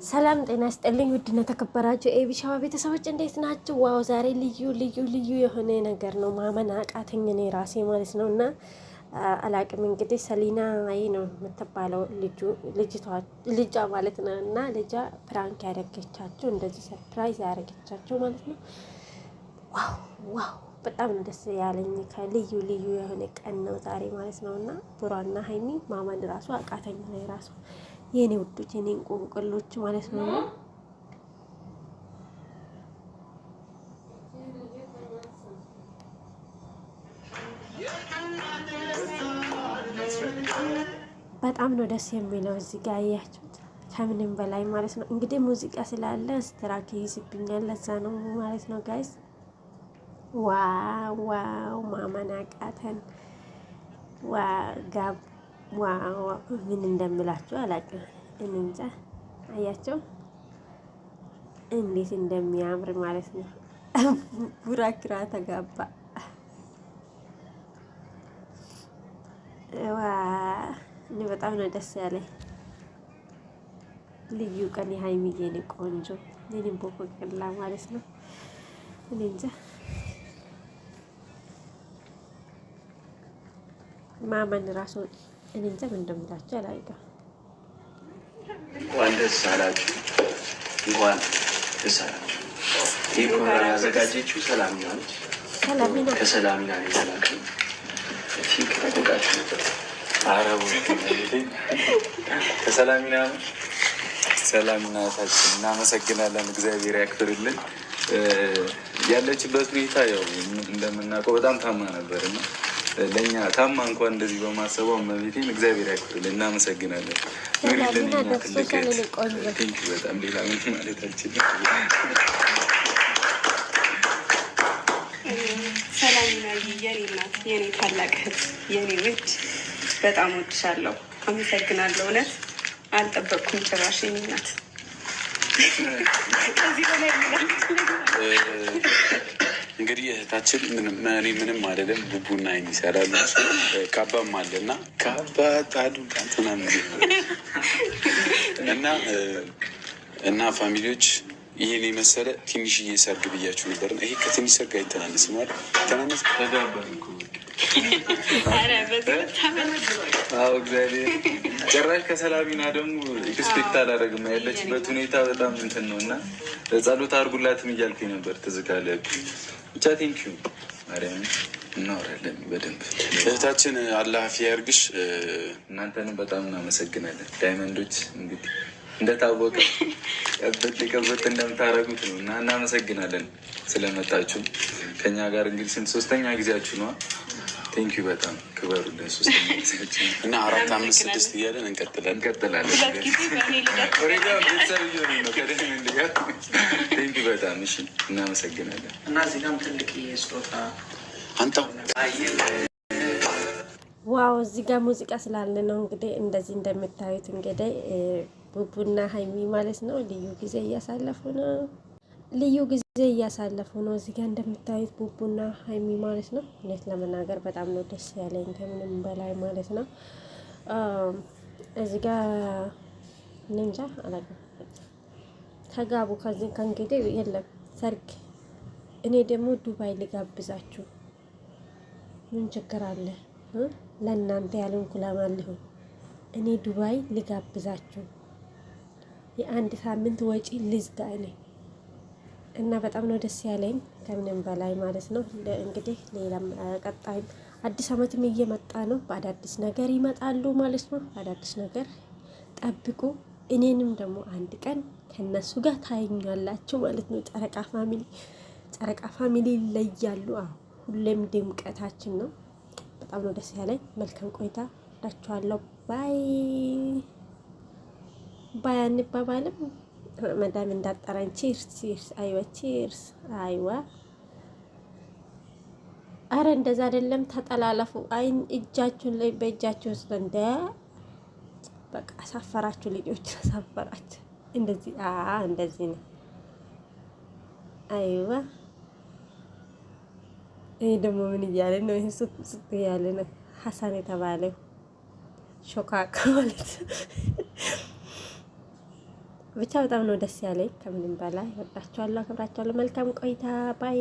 ሰላም ጤና ይስጥልኝ ውድና ተከበራችሁ ኤቢሻዋ ቤተሰቦች እንዴት ናችሁ? ዋው ዛሬ ልዩ የሆነ ነገር ነው። ማመን አቃተኝ እኔ ራሴ ማለት ነው። እና አላቅም እንግዲህ ሰሊና አይ ነው የምትባለው ልጇ ማለት ነው። እና ልጇ ፕራንክ ያደረገቻቸው እንደዚህ ሰርፕራይዝ ያደረገቻቸው ማለት ነው። ዋው በጣም ነው ደስ ያለኝ። ልዩ የሆነ ቀን ነው ዛሬ ማለት ነው። እና ቡራና ሀይሚ ማመን ራሱ አቃተኝ ነው ራሱ የኔ ውዶች የኔ እንቆቅሎች ማለት ነው። በጣም ነው ደስ የሚለው እዚህ ጋር ያያችሁት ከምንም በላይ ማለት ነው። እንግዲህ ሙዚቃ ስላለ ስትራክ ይስብኛል ለዛ ነው ማለት ነው ጋይስ። ዋው ማመን አቃተን። ዋው ምን እንደምላችሁ አላውቅም። እንጃ አያቸው እንዴት እንደሚያምር ማለት ነው። ቡራ ግራ ተጋባ። እኔ በጣም ነው ደስ ያለኝ። ልዩ ቀን የሀይሚዬ ነው ቆንጆ እኔም ቦቆቅላ ማለት ነው። እኔ እንጃ ማመን ራሱ እኔ እንጃ ምን እንደምላችሁ አላውቅም። እንኳን ደስ አላችሁ፣ እንኳን ደስ አላችሁ። ይህ ፕሮግራም ያዘጋጀችው ሰላሚና ነች። ከሰላሚና ነው የተላከው። ጠብቃችሁ ነበር። አረቡ ከሰላሚና ነው። ሰላምና ታችን እናመሰግናለን። እግዚአብሔር ያክብርልን። ያለችበት ሁኔታ ያው እንደምናውቀው በጣም ታማ ነበር እና ለእኛ ታማ እንኳን እንደዚህ በማሰቧ መቤቴን እግዚአብሔር ያክብርልን። እናመሰግናለን። በጣም ሌላ ምን ማለታችን። ሰላምና የኔ እናት፣ የኔ ታላቅ እህት፣ የኔ ውድ በጣም ወድሻለሁ። አመሰግናለሁ። እውነት አልጠበቅኩም ጭራሽ የኔ እናት። እንግዲህ እህታችን ምንም አይደለም። ቡቡና አይን ይሰራሉ። ካባም አለ እና ካባ ጣዱ እና ፋሚሊዎች ይህን የመሰለ ትንሽዬ ሰርግ ብያችሁ ነበር። ይሄ ከትንሽ ሰርግ አይተናነስም ማለት ተናነስ እግዚአብሔር ጭራሽ ከሰላሚና ደግሞ ኤክስፔክት አላደረግም። ያለችበት ሁኔታ በጣም እንትን ነው እና ጸሎት አድርጉላትም እያልኩኝ ነበር። ትዝ ካለ ብቻ ቴንኪዩ ማርያም እናወራለን በደንብ። እህታችን አላህ አፊያ ያርግሽ። እናንተንም በጣም እናመሰግናለን። ዳይመንዶች እንግዲህ እንደታወቀ ቀበት እንደምታደርጉት ነው እና እናመሰግናለን ስለመጣችሁ ከኛ ጋር። እንግዲህ ስንት ሶስተኛ ጊዜያችሁ ነው። ቴንኪዩ በጣም ክበሩልን። ሶስተኛ ጊዜያችሁ እና 4፣ 5፣ 6 እያለን እንቀጥላለን። ቴንኪዩ በጣም እሺ፣ እናመሰግናለን። እና እዚህ ጋርም ትልቅ ስጦታ አንተው ዋው እዚህ ጋር ሙዚቃ ስላለ ነው እንግዲህ እንደዚህ እንደምታዩት እንግዲህ ቡቡና ሀይሚ ማለት ነው ልዩ ጊዜ እያሳለፉ ነው። እዚህ ጋር እንደምታዩት ቡቡና ሀይሚ ማለት ነው። እውነት ለመናገር በጣም ነው ደስ ያለኝ ከምንም በላይ ማለት ነው። እዚህ ጋር እንጃ አላውቅም። ተጋቡ ከእንግዲህ የለም ሰርግ። እኔ ደግሞ ዱባይ ልጋብዛችሁ። ምን ችግር አለ? ለእናንተ ያለንኩ ለማለሁ እኔ ዱባይ ልጋብዛችሁ የአንድ ሳምንት ወጪ ልዝጋ እኔ እና በጣም ነው ደስ ያለኝ ከምንም በላይ ማለት ነው። እንግዲህ ሌላም ቀጣይም አዲስ አመትም እየመጣ ነው። በአዳዲስ ነገር ይመጣሉ ማለት ነው። አዳዲስ ነገር ጠብቁ። እኔንም ደግሞ አንድ ቀን ከነሱ ጋር ታዩኛላችሁ ማለት ነው። ጨረቃ ፋሚሊ ይለያሉ። ሁሌም ድምቀታችን ነው። በጣም ነው ደስ ያለኝ። መልካም ቆይታ ዳችኋለሁ። ባይ አንባባልም መዳም እንዳጠራኝ ቺርስ አይዋ አረ እንደዛ አይደለም። ተጠላለፉ። አይን እጃችሁን ላይ በእጃችሁ ውስጥ በቃ አሳፈራችሁ ልጆች አሳፈራችሁ። እንደዚህ ነው። አይዋ ይሄ ደግሞ ምን እያለ ነው? ይሄ ሱት እያለ ነው። ሀሳን የተባለው ሾካካ ማለት ብቻ በጣም ነው ደስ ያለኝ ከምንም በላይ። ወዳችኋለሁ፣ አከብራችኋለሁ። መልካም ቆይታ ባይ